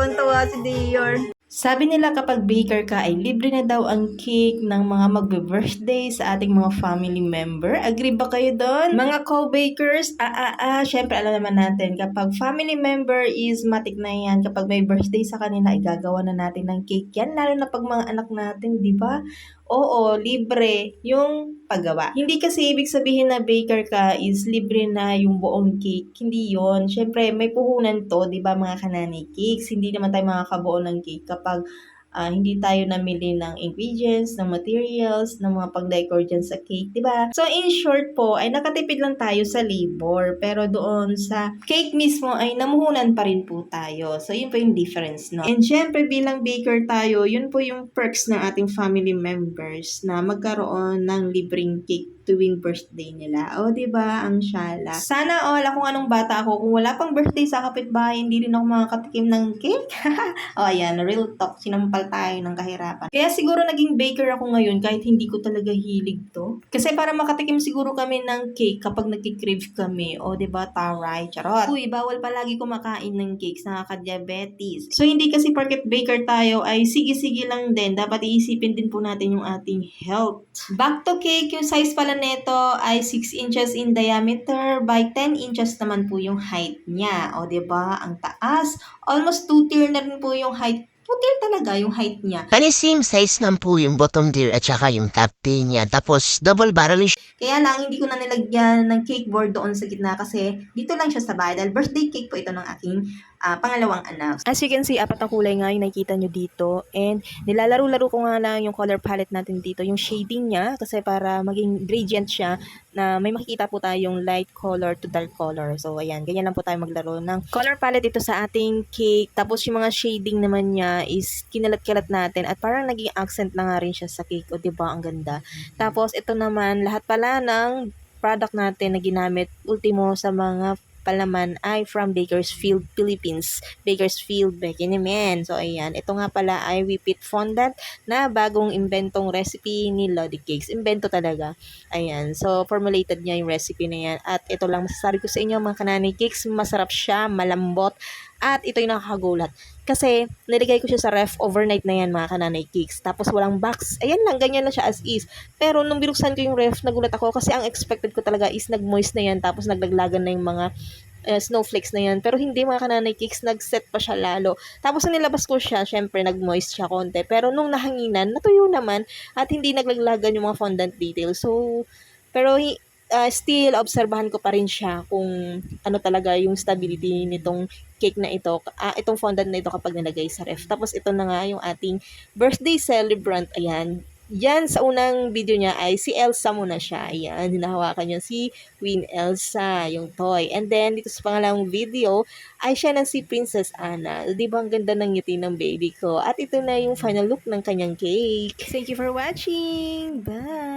Tawan-tawa si Dior. Sabi nila kapag baker ka ay libre na daw ang cake ng mga magbe-birthday sa ating mga family member. Agree ba kayo doon? Mga co-bakers, syempre alam naman natin kapag family member is matik na yan. Kapag may birthday sa kanila, igagawa na natin ng cake yan. Lalo na pag mga anak natin, di ba? Oo, libre yung paggawa. Hindi kasi ibig sabihin na baker ka is libre na yung buong cake. Hindi yon. Syempre, may puhunan to, di ba mga kanani cakes? Hindi naman tayo makakabuo ng cake kapag hindi tayo namili ng ingredients, ng materials, ng mga pang-decor dyan sa cake, di ba? So, in short po, ay nakatipid lang tayo sa labor. Pero doon sa cake mismo ay namuhunan pa rin po tayo. So, yun po yung difference, no? And syempre, bilang baker tayo, yun po yung perks ng ating family members na magkaroon ng libreng cake tuwing birthday nila. O, di ba? Ang syala. Sana all, kung anong bata ako, kung wala pang birthday sa kapitbahay, hindi rin ako makakatikim ng cake. O, ayan, real talk, sinampal tayo ng kahirapan. Kaya siguro naging baker ako ngayon kahit hindi ko talaga hilig to. Kasi para makatikim siguro kami ng cake kapag nagkikrave kami. O, diba, taray, charot. Uy, bawal palagi kumakain ng cakes, nakaka-diabetes. So, hindi kasi porket baker tayo ay sige-sige lang din. Dapat iisipin din po natin yung ating health. Back to cake, yung size pala nito ay 6 inches in diameter by 10 inches naman po yung height niya. O, diba, ang taas. Almost 2 tier na rin po yung height. 2 tier talaga yung height niya. Kani same size lang po yung bottom tier at saka yung top tier niya. Tapos double barrel siya. Kaya lang, hindi ko na nilagyan ng cake board doon sa gitna kasi dito lang siya sa bahay. Dahil birthday cake po ito ng aking pangalawang anak. As you can see, apat na kulay nga yung nakikita nyo dito. And nilalaro-laro ko nga lang yung color palette natin dito. Yung shading niya kasi para maging gradient siya na may makikita po tayong light color to dark color. So, ayan. Ganyan lang po tayo maglaro ng color palette dito sa ating cake. Tapos yung mga shading naman niya is kinalat-kalat natin at parang naging accent na nga rin siya sa cake. O, diba? Ang ganda. Tapos, ito naman, lahat pala ng product natin na ginamit ultimo sa mga palaman ay from Bakersfield, Philippines. Bakersfield, Bekinemen. So, ayan. Ito nga pala ay whipped fondant na bagong inventong recipe ni Lodi Cakes. Invento talaga. Ayan. So, formulated niya yung recipe na yan. At ito lang masasabi ko sa inyo, mga kanani cakes. Masarap siya, malambot. At ito yung nakakagulat. Kasi, nilagay ko siya sa ref overnight na yan, mga kananay cakes. Tapos, walang box. Ayan lang, ganyan lang siya as is. Pero, nung binuksan ko yung ref, nagulat ako kasi ang expected ko talaga is nag-moist na yan. Tapos, naglaglagan na yung mga snowflakes na yan. Pero hindi, mga kananay cakes, nag-set pa siya lalo. Tapos nung nilabas ko siya, syempre nag-moist siya konti. Pero nung nahanginan, natuyo naman at hindi naglaglagan yung mga fondant details. So, pero still, obserbahan ko pa rin siya kung ano talaga yung stability nitong cake na ito, itong fondant na ito kapag nilagay sa ref. Tapos ito na nga yung ating birthday celebrant. Ayan. Yan, sa unang video niya ay si Elsa muna siya. Ayan, hinahawakan niya si Queen Elsa, yung toy. And then, dito sa pangalawang video, ay siya na si Princess Anna. Di ba ang ganda ng ngiti ng baby ko? At ito na yung final look ng kanyang cake. Thank you for watching! Bye!